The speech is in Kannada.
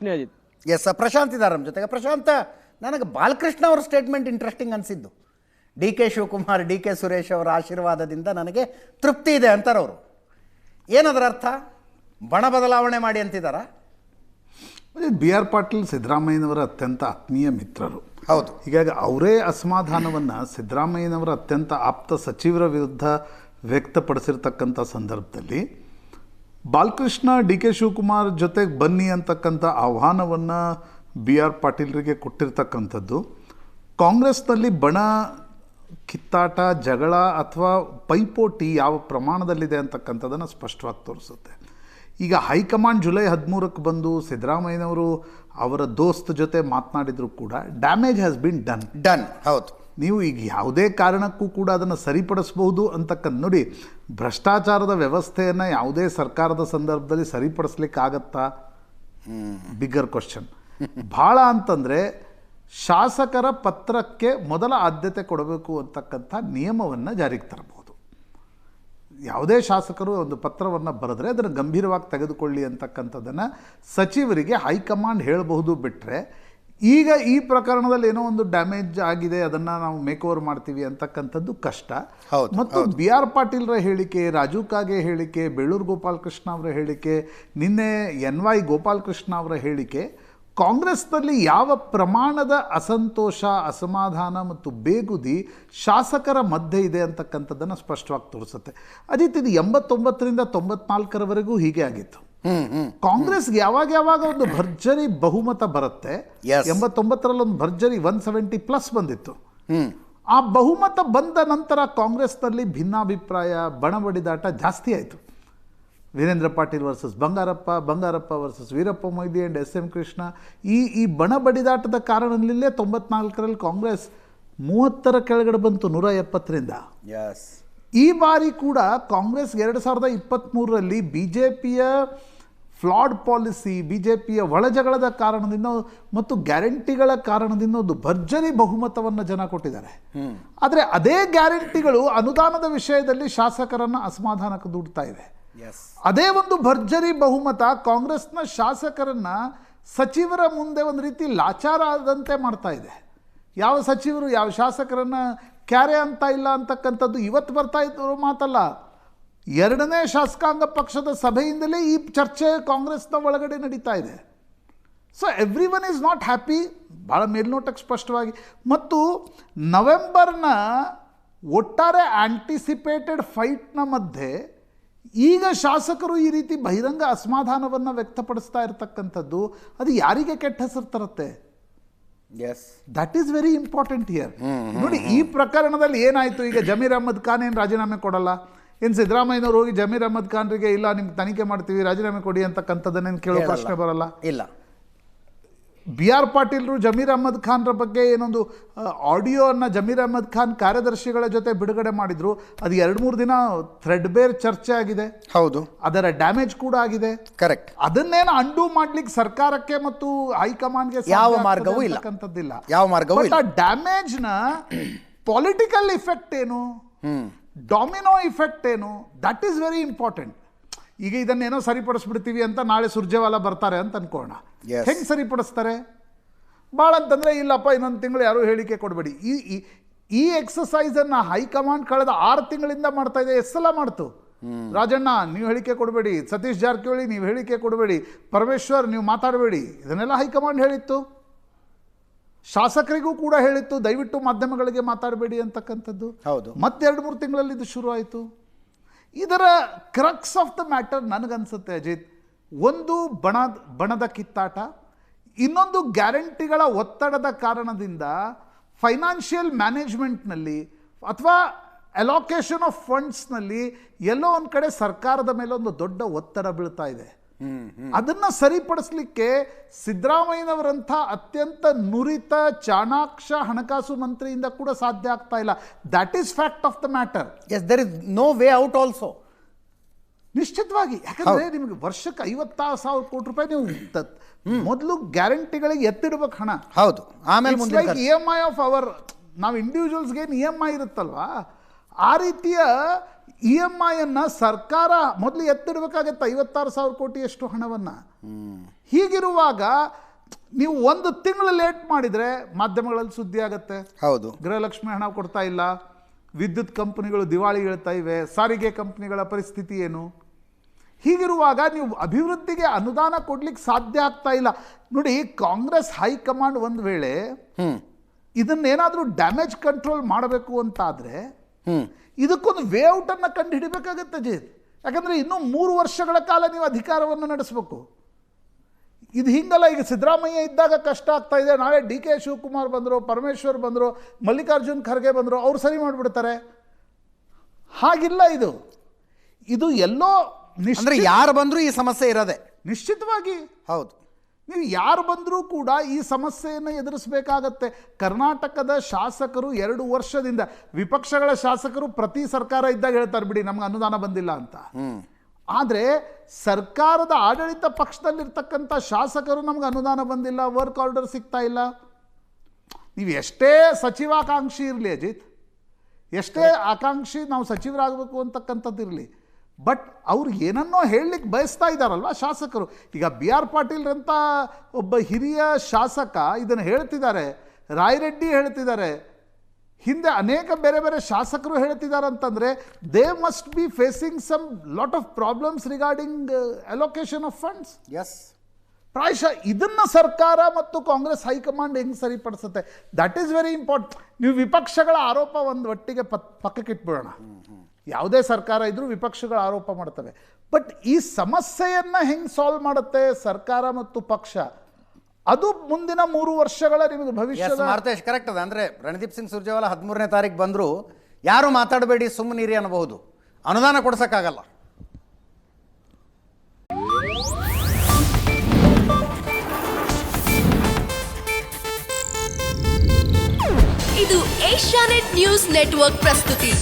ಪ್ರಶ್ನೆ ಅಜಿತ್. ಎಸ್, ಪ್ರಶಾಂತ್ ಇದ್ದಾರೆ ನಮ್ಮ ಜೊತೆಗೆ. ಪ್ರಶಾಂತ, ನನಗೆ ಬಾಲಕೃಷ್ಣ ಅವರ ಸ್ಟೇಟ್ಮೆಂಟ್ ಇಂಟ್ರೆಸ್ಟಿಂಗ್ ಅನಿಸಿದ್ದು. D K Shivakumar, D K Suresh ಅವರ ಆಶೀರ್ವಾದದಿಂದ ನನಗೆ ತೃಪ್ತಿ ಇದೆ ಅಂತಾರೆ ಅವರು. ಏನದರ ಅರ್ಥ? ಬಣ ಬದಲಾವಣೆ ಮಾಡಿ ಅಂತಿದ್ದಾರಾ? ಬಿ ಆರ್ ಪಾಟೀಲ್ ಸಿದ್ದರಾಮಯ್ಯನವರ ಅತ್ಯಂತ ಆತ್ಮೀಯ ಮಿತ್ರರು. ಹೌದು. ಹೀಗಾಗಿ ಅವರೇ ಅಸಮಾಧಾನವನ್ನು ಸಿದ್ದರಾಮಯ್ಯನವರ ಅತ್ಯಂತ ಆಪ್ತ ಸಚಿವರ ವಿರುದ್ಧ ವ್ಯಕ್ತಪಡಿಸಿರ್ತಕ್ಕಂಥ ಸಂದರ್ಭದಲ್ಲಿ ಬಾಲಕೃಷ್ಣ ಡಿ ಕೆ ಶಿವಕುಮಾರ್ ಜೊತೆಗೆ ಬನ್ನಿ ಅಂತಕ್ಕಂಥ ಆಹ್ವಾನವನ್ನು ಬಿ ಆರ್ ಪಾಟೀಲ್ರಿಗೆ ಕೊಟ್ಟಿರ್ತಕ್ಕಂಥದ್ದು ಕಾಂಗ್ರೆಸ್ನಲ್ಲಿ ಬಣ ಕಿತ್ತಾಟ, ಜಗಳ ಅಥವಾ ಪೈಪೋಟಿ ಯಾವ ಪ್ರಮಾಣದಲ್ಲಿದೆ ಅಂತಕ್ಕಂಥದ್ದನ್ನು ಸ್ಪಷ್ಟವಾಗಿ ತೋರಿಸುತ್ತೆ. ಈಗ ಹೈಕಮಾಂಡ್ ಜುಲೈ 13ಕ್ಕೆ ಬಂದು ಸಿದ್ದರಾಮಯ್ಯನವರು ಅವರ ದೋಸ್ತ್ ಜೊತೆ ಮಾತನಾಡಿದರೂ ಕೂಡ ಡ್ಯಾಮೇಜ್ ಹ್ಯಾಸ್ ಬಿನ್ ಡನ್. ಹೌದು. ನೀವು ಈಗ ಯಾವುದೇ ಕಾರಣಕ್ಕೂ ಕೂಡ ಅದನ್ನು ಸರಿಪಡಿಸ್ಬೋದು ಅಂತಕ್ಕಂಥ ನೋಡಿ, ಭ್ರಷ್ಟಾಚಾರದ ವ್ಯವಸ್ಥೆಯನ್ನು ಯಾವುದೇ ಸರ್ಕಾರದ ಸಂದರ್ಭದಲ್ಲಿ ಸರಿಪಡಿಸ್ಲಿಕ್ಕಾಗತ್ತಾ? Bigger question. ಭಾಳ ಅಂತಂದರೆ ಶಾಸಕರ ಪತ್ರಕ್ಕೆ ಮೊದಲ ಆದ್ಯತೆ ಕೊಡಬೇಕು ಅಂತಕ್ಕಂಥ ನಿಯಮವನ್ನು ಜಾರಿಗೆ ತರಬಹುದು. ಯಾವುದೇ ಶಾಸಕರು ಒಂದು ಪತ್ರವನ್ನು ಬರೆದ್ರೆ ಅದನ್ನು ಗಂಭೀರವಾಗಿ ತೆಗೆದುಕೊಳ್ಳಿ ಅಂತಕ್ಕಂಥದ್ದನ್ನು ಸಚಿವರಿಗೆ ಹೈಕಮಾಂಡ್ ಹೇಳಬಹುದು. ಬಿಟ್ಟರೆ ಈಗ ಈ ಪ್ರಕರಣದಲ್ಲಿ ಏನೋ ಒಂದು ಡ್ಯಾಮೇಜ್ ಆಗಿದೆ, ಅದನ್ನು ನಾವು ಮೇಕ್ ಓವರ್ ಮಾಡ್ತೀವಿ ಅಂತಕ್ಕಂಥದ್ದು ಕಷ್ಟ. ಮತ್ತು ಬಿ ಆರ್ ಪಾಟೀಲ್ರ ಹೇಳಿಕೆ, ರಾಜು ಕಾಗೆ ಹೇಳಿಕೆ, ಬೇಳೂರು ಗೋಪಾಲಕೃಷ್ಣ ಅವರ ಹೇಳಿಕೆ, ನಿನ್ನೆ ಎನ್ ವೈ ಗೋಪಾಲಕೃಷ್ಣ ಅವರ ಹೇಳಿಕೆ ಕಾಂಗ್ರೆಸ್ನಲ್ಲಿ ಯಾವ ಪ್ರಮಾಣದ ಅಸಂತೋಷ, ಅಸಮಾಧಾನ ಮತ್ತು ಬೇಗುದಿ ಶಾಸಕರ ಮಧ್ಯೆ ಇದೆ ಅಂತಕ್ಕಂಥದ್ದನ್ನು ಸ್ಪಷ್ಟವಾಗಿ ತೋರಿಸುತ್ತೆ. ಅಜಿತ್, ಇದು 89ರಿಂದ 94ರವರೆಗೂ ಹೀಗೆ ಆಗಿತ್ತು. ಕಾಂಗ್ರೆಸ್ಗೆ ಯಾವಾಗ ಒಂದು ಭರ್ಜರಿ ಬಹುಮತ ಬರುತ್ತೆ, 89ರಲ್ಲಿ ಒಂದು ಭರ್ಜರಿ 170+ ಬಂದಿತ್ತು. ಆ ಬಹುಮತ ಬಂದ ನಂತರ ಕಾಂಗ್ರೆಸ್ನಲ್ಲಿ ಭಿನ್ನಾಭಿಪ್ರಾಯ, ಬಣಬಡಿದಾಟ ಜಾಸ್ತಿ ಆಯಿತು. Veerendra Patil versus Bangarappa versus Veerappa Moily and S M Krishna. ಈ ಬಣ ಬಡಿದಾಟದ ಕಾರಣದಲ್ಲೇ 94ರಲ್ಲಿ ಕಾಂಗ್ರೆಸ್ 30ರ ಕೆಳಗಡೆ ಬಂತು 170ರಿಂದ. ಈ ಬಾರಿ ಕೂಡ ಕಾಂಗ್ರೆಸ್ 2023ರಲ್ಲಿ ಬಿ ಜೆ ಪಿಯ ಫ್ಲಾಡ್ ಪಾಲಿಸಿ, ಬಿ ಜೆ ಪಿಯ ಒಳಜಗಳದ ಕಾರಣದಿಂದ ಮತ್ತು ಗ್ಯಾರಂಟಿಗಳ ಕಾರಣದಿಂದ ಒಂದು ಭರ್ಜರಿ ಬಹುಮತವನ್ನು ಜನ ಕೊಟ್ಟಿದ್ದಾರೆ. ಆದರೆ ಅದೇ ಗ್ಯಾರಂಟಿಗಳು ಅನುದಾನದ ವಿಷಯದಲ್ಲಿ ಶಾಸಕರನ್ನು ಅಸಮಾಧಾನಕ್ಕೆ ದೂಡ್ತಾ ಇದೆ. ಅದೇ ಒಂದು ಭರ್ಜರಿ ಬಹುಮತ ಕಾಂಗ್ರೆಸ್ನ ಶಾಸಕರನ್ನ ಸಚಿವರ ಮುಂದೆ ಒಂದು ರೀತಿ ಲಾಚಾರ ಆದಂತೆ ಮಾಡ್ತಾ ಇದೆ. ಯಾವ ಸಚಿವರು ಯಾವ ಶಾಸಕರನ್ನ ಕ್ಯಾರೆ ಅಂತ ಇಲ್ಲ ಅಂತಕ್ಕಂಥದ್ದು ಇವತ್ತು ಬರ್ತಾ ಇದ್ದವರು ಮಾತಲ್ಲ. 2ನೇ ಶಾಸಕಾಂಗ ಪಕ್ಷದ ಸಭೆಯಿಂದಲೇ ಈ ಚರ್ಚೆ ಕಾಂಗ್ರೆಸ್ನ ಒಳಗಡೆ ನಡೀತಾ ಇದೆ. So every one is not happy, ಭಾಳ ಮೇಲ್ನೋಟಕ್ಕೆ ಸ್ಪಷ್ಟವಾಗಿ. ಮತ್ತು ನವೆಂಬರ್ನ ಒಟ್ಟಾರೆ ಆಂಟಿಸಿಪೇಟೆಡ್ ಫೈಟ್ನ ಮಧ್ಯೆ ಈಗ ಶಾಸಕರು ಈ ರೀತಿ ಬಹಿರಂಗ ಅಸಮಾಧಾನವನ್ನು ವ್ಯಕ್ತಪಡಿಸ್ತಾ ಇರತಕ್ಕಂಥದ್ದು ಅದು ಯಾರಿಗೆ ಕೆಟ್ಟ ಹೆಸರು ತರುತ್ತೆ? That is very important here. ನೋಡಿ, ಈ ಪ್ರಕರಣದಲ್ಲಿ ಏನಾಯಿತು, ಈಗ ಜಮೀರ್ ಅಹ್ಮದ್ ಖಾನ್ ಏನು ರಾಜೀನಾಮೆ ಕೊಡಲ್ಲ, ಏನು ಸಿದ್ದರಾಮಯ್ಯನವರು ಹೋಗಿ ಜಮೀರ್ ಅಹ್ಮದ್ ಖಾನ್ರಿಗೆ ಇಲ್ಲ ನಿಮ್ಗೆ ತನಿಖೆ ಮಾಡ್ತೀವಿ ರಾಜೀನಾಮೆ ಕೊಡಿ ಅಂತಕ್ಕಂಥದ್ದನ್ನೇನು ಕೇಳೋ ಪ್ರಶ್ನೆ ಬರಲ್ಲ. ಇಲ್ಲ. ಬಿ ಆರ್ ಪಾಟೀಲ್ರು ಜಮೀರ್ ಅಹ್ಮದ್ ಖಾನ್ರ ಬಗ್ಗೆ ಏನೊಂದು ಆಡಿಯೋವನ್ನು ಜಮೀರ್ ಅಹ್ಮದ್ ಖಾನ್ ಕಾರ್ಯದರ್ಶಿಗಳ ಜೊತೆ ಬಿಡುಗಡೆ ಮಾಡಿದ್ರು. ಅದು 2-3 ದಿನ ಥ್ರೆಡ್ ಬೇರ್ ಚರ್ಚೆ ಆಗಿದೆ. ಹೌದು. ಅದರ ಡ್ಯಾಮೇಜ್ ಕೂಡ ಆಗಿದೆ. ಕರೆಕ್ಟ್. ಅದನ್ನೇನು ಅಂಡು ಮಾಡ್ಲಿಕ್ಕೆ ಸರ್ಕಾರಕ್ಕೆ ಮತ್ತು ಹೈಕಮಾಂಡ್ಗೆ ಯಾವ ಮಾರ್ಗವೂ ಇಲ್ಲ. ಯಾವ ಮಾರ್ಗವೂ ಇಲ್ಲ. ಡ್ಯಾಮೇಜ್ನ ಪೊಲಿಟಿಕಲ್ ಇಫೆಕ್ಟ್ ಏನು, ಡಾಮಿನೋ ಇಫೆಕ್ಟ್ ಏನು, ದಟ್ ಈಸ್ ವೆರಿ ಇಂಪಾರ್ಟೆಂಟ್. ಈಗ ಇದನ್ನೇನೋ ಸರಿಪಡಿಸ್ಬಿಡ್ತೀವಿ ಅಂತ ನಾಳೆ ಸುರ್ಜೇವಾಲಾ ಬರ್ತಾರೆ ಅಂತ ಅನ್ಕೋಣ. ಹೆಂಗೆ ಸರಿಪಡಿಸ್ತಾರೆ? ಭಾಳ ಅಂತಂದರೆ ಇಲ್ಲಪ್ಪ ಇನ್ನೊಂದು ತಿಂಗಳು ಯಾರೂ ಹೇಳಿಕೆ ಕೊಡಬೇಡಿ. ಈ ಎಕ್ಸಸೈಸನ್ನು ಹೈಕಮಾಂಡ್ ಕಳೆದ 6 ತಿಂಗಳಿಂದ ಮಾಡ್ತಾ ಇದೆ. ಎಷ್ಟು ಸಲ ಮಾಡ್ತು? ರಾಜಣ್ಣ ನೀವು ಹೇಳಿಕೆ ಕೊಡಬೇಡಿ, ಸತೀಶ್ ಜಾರಕಿಹೊಳಿ ನೀವು ಹೇಳಿಕೆ ಕೊಡಬೇಡಿ, ಪರಮೇಶ್ವರ್ ನೀವು ಮಾತಾಡಬೇಡಿ, ಇದನ್ನೆಲ್ಲ ಹೈಕಮಾಂಡ್ ಹೇಳಿತ್ತು. ಶಾಸಕರಿಗೂ ಕೂಡ ಹೇಳಿತ್ತು ದಯವಿಟ್ಟು ಮಾಧ್ಯಮಗಳಿಗೆ ಮಾತಾಡಬೇಡಿ ಅಂತಕ್ಕಂಥದ್ದು. ಹೌದು. ಮತ್ತೆ 2-3 ತಿಂಗಳಲ್ಲಿ ಇದು ಶುರು ಆಯಿತು. ಇದರ ಕ್ರಕ್ಸ್ ಆಫ್ ದ ಮ್ಯಾಟರ್ ನನಗನ್ಸುತ್ತೆ ಅಜಿತ್, ಒಂದು ಬಣದ ಕಿತ್ತಾಟ, ಇನ್ನೊಂದು ಗ್ಯಾರಂಟಿಗಳ ಒತ್ತಡದ ಕಾರಣದಿಂದ ಫೈನಾನ್ಷಿಯಲ್ ಮ್ಯಾನೇಜ್ಮೆಂಟ್ನಲ್ಲಿ ಅಥವಾ ಅಲೋಕೇಶನ್ ಆಫ್ ಫಂಡ್ಸ್ನಲ್ಲಿ ಎಲ್ಲೋ ಒಂದು ಕಡೆ ಸರ್ಕಾರದ ಮೇಲೆ ಒಂದು ದೊಡ್ಡ ಒತ್ತಡ ಬೀಳ್ತಾ ಇದೆ. ಅದನ್ನು ಸರಿಪಡಿಸಲಿಕ್ಕೆ ಸಿದ್ದರಾಮಯ್ಯನವರಂಥ ಅತ್ಯಂತ ನುರಿತ ಚಾಣಾಕ್ಷ ಹಣಕಾಸು ಮಂತ್ರಿಯಿಂದ ಕೂಡ ಸಾಧ್ಯ ಆಗ್ತಾ ಇಲ್ಲ. That is fact of the matter. Yes, there is no way out also. ನಿಶ್ಚಿತವಾಗಿ. ಯಾಕಂದರೆ ನಿಮಗೆ ವರ್ಷಕ್ಕೆ 50,000 ಕೋಟಿ ರೂಪಾಯಿ ನೀವು ಮೊದಲು ಗ್ಯಾರಂಟಿಗಳಿಗೆ ಎತ್ತಿಡ್ಬೇಕು ಹಣ. ಹೌದು. ಆಮೇಲೆ EMI ಆಫ್ ಅವರ್, ನಾವು ಇಂಡಿವಿಜುವಲ್ಸ್ಗೆ ಏನು EMI ಇರುತ್ತಲ್ವಾ, ಆ ರೀತಿಯ EMIಯನ್ನು ಸರ್ಕಾರ ಮೊದಲು ಎತ್ತಿಡಬೇಕಾಗತ್ತೆ 56,000 ಕೋಟಿಯಷ್ಟು ಹಣವನ್ನು. ಹೀಗಿರುವಾಗ ನೀವು 1 ತಿಂಗಳು ಲೇಟ್ ಮಾಡಿದರೆ ಮಾಧ್ಯಮಗಳಲ್ಲಿ ಸುದ್ದಿ ಆಗುತ್ತೆ. ಹೌದು, ಗೃಹಲಕ್ಷ್ಮಿ ಹಣ ಕೊಡ್ತಾ ಇಲ್ಲ, ವಿದ್ಯುತ್ ಕಂಪನಿಗಳು ದಿವಾಳಿ ಹೇಳ್ತಾ ಇವೆ, ಸಾರಿಗೆ ಕಂಪನಿಗಳ ಪರಿಸ್ಥಿತಿ ಏನು. ಹೀಗಿರುವಾಗ ನೀವು ಅಭಿವೃದ್ಧಿಗೆ ಅನುದಾನ ಕೊಡ್ಲಿಕ್ಕೆ ಸಾಧ್ಯ ಆಗ್ತಾ ಇಲ್ಲ. ನೋಡಿ, ಕಾಂಗ್ರೆಸ್ ಹೈಕಮಾಂಡ್ ಒಂದು ವೇಳೆ ಇದನ್ನೇನಾದರೂ ಡ್ಯಾಮೇಜ್ ಕಂಟ್ರೋಲ್ ಮಾಡಬೇಕು ಅಂತಾದರೆ ಇದಕ್ಕೊಂದು ವೇಔಟನ್ನು ಕಂಡು ಹಿಡಿಬೇಕಾಗತ್ತೆ ಅಜಿತ್. ಯಾಕಂದರೆ ಇನ್ನೂ 3 ವರ್ಷಗಳ ಕಾಲ ನೀವು ಅಧಿಕಾರವನ್ನು ನಡೆಸಬೇಕು. ಇದು ಹಿಂಗಲ್ಲ. ಈಗ ಸಿದ್ದರಾಮಯ್ಯ ಇದ್ದಾಗ ಕಷ್ಟ ಆಗ್ತಾ ಇದೆ, ನಾಳೆ DK ಶಿವಕುಮಾರ್ ಬಂದರು, ಪರಮೇಶ್ವರ್ ಬಂದರು, ಮಲ್ಲಿಕಾರ್ಜುನ್ ಖರ್ಗೆ ಬಂದರು, ಅವ್ರು ಸರಿ ಮಾಡಿಬಿಡ್ತಾರೆ. ಹಾಗಿಲ್ಲ. ಇದು ಎಲ್ಲೋ ಅಂದ್ರೆ ಯಾರು ಬಂದರೂ ಈ ಸಮಸ್ಯೆ ಇರೋದೆ ನಿಶ್ಚಿತವಾಗಿ. ಹೌದು, ನೀವು ಯಾರು ಬಂದರೂ ಕೂಡ ಈ ಸಮಸ್ಯೆಯನ್ನು ಎದುರಿಸಬೇಕಾಗತ್ತೆ. ಕರ್ನಾಟಕದ ಶಾಸಕರು 2 ವರ್ಷದಿಂದ, ವಿಪಕ್ಷಗಳ ಶಾಸಕರು ಪ್ರತಿ ಸರ್ಕಾರ ಇದ್ದಾಗ ಹೇಳ್ತಾರೆ ಬಿಡಿ ನಮ್ಗೆ ಅನುದಾನ ಬಂದಿಲ್ಲ ಅಂತ. ಆದರೆ ಸರ್ಕಾರದ ಆಡಳಿತ ಪಕ್ಷದಲ್ಲಿರ್ತಕ್ಕಂಥ ಶಾಸಕರು ನಮ್ಗೆ ಅನುದಾನ ಬಂದಿಲ್ಲ, ವರ್ಕ್ ಆರ್ಡರ್ ಸಿಗ್ತಾ ಇಲ್ಲ. ನೀವು ಎಷ್ಟೇ ಸಚಿವಾಕಾಂಕ್ಷಿ ಇರಲಿ ಅಜಿತ್, ಎಷ್ಟೇ ಆಕಾಂಕ್ಷಿ ನಾವು ಸಚಿವರಾಗಬೇಕು ಅಂತಕ್ಕಂಥದ್ದಿರಲಿ, ಬಟ್ ಅವ್ರು ಏನನ್ನೋ ಹೇಳಲಿಕ್ಕೆ ಬಯಸ್ತಾ ಇದ್ದಾರಲ್ವ ಶಾಸಕರು. ಈಗ BR ಪಾಟೀಲ್ರಂಥ ಒಬ್ಬ ಹಿರಿಯ ಶಾಸಕ ಇದನ್ನು ಹೇಳ್ತಿದ್ದಾರೆ, ರಾಯರೆಡ್ಡಿ ಹೇಳ್ತಿದ್ದಾರೆ, ಹಿಂದೆ ಅನೇಕ ಬೇರೆ ಬೇರೆ ಶಾಸಕರು ಹೇಳ್ತಿದ್ದಾರೆ. ಅಂತಂದರೆ they must be facing some lot of problems regarding allocation of funds. Yes, ಪ್ರಾಯಶಃ ಇದನ್ನು ಸರ್ಕಾರ ಮತ್ತು ಕಾಂಗ್ರೆಸ್ ಹೈಕಮಾಂಡ್ ಹೆಂಗೆ ಸರಿಪಡಿಸುತ್ತೆ, ದಟ್ ಈಸ್ ವೆರಿ ಇಂಪಾರ್ಟೆಂಟ್. ನೀವು ವಿಪಕ್ಷಗಳ ಆರೋಪ ಒಂದು ಒಟ್ಟಿಗೆ ಪಕ್ಕಕ್ಕಿಟ್ಬಿಡೋಣ. ಯಾವುದೇ ಸರ್ಕಾರ ಇದ್ರೂ ವಿಪಕ್ಷಗಳ ಆರೋಪ ಮಾಡ್ತವೆ, ಬಟ್ ಈ ಸಮಸ್ಯೆಯನ್ನು ಹೆಂಗೆ ಸಾಲ್ವ್ ಮಾಡುತ್ತೆ ಸರ್ಕಾರ ಮತ್ತು ಪಕ್ಷ, ಅದು ಮುಂದಿನ 3 ವರ್ಷಗಳ ನಿಮಗೆ ಭವಿಷ್ಯದ. ಮಾರುತೇಶ್ ಕರೆಕ್ಟ್ ಅದ. ಅಂದರೆ ರಣದೀಪ್ ಸಿಂಗ್ ಸುರ್ಜೇವಾಲಾ 13ನೇ ತಾರೀಕು ಬಂದರೂ ಯಾರು ಮಾತಾಡಬೇಡಿ ಸುಮ್ಮನಿರಿ ಅನ್ನಬಹುದು, ಅನುದಾನ ಕೊಡ್ಸೋಕ್ಕಾಗಲ್ಲ. ಇದು ಏಷ್ಯಾನೆಟ್ ನ್ಯೂಸ್ ನೆಟ್ವರ್ಕ್ ಪ್ರಸ್ತುತಿ.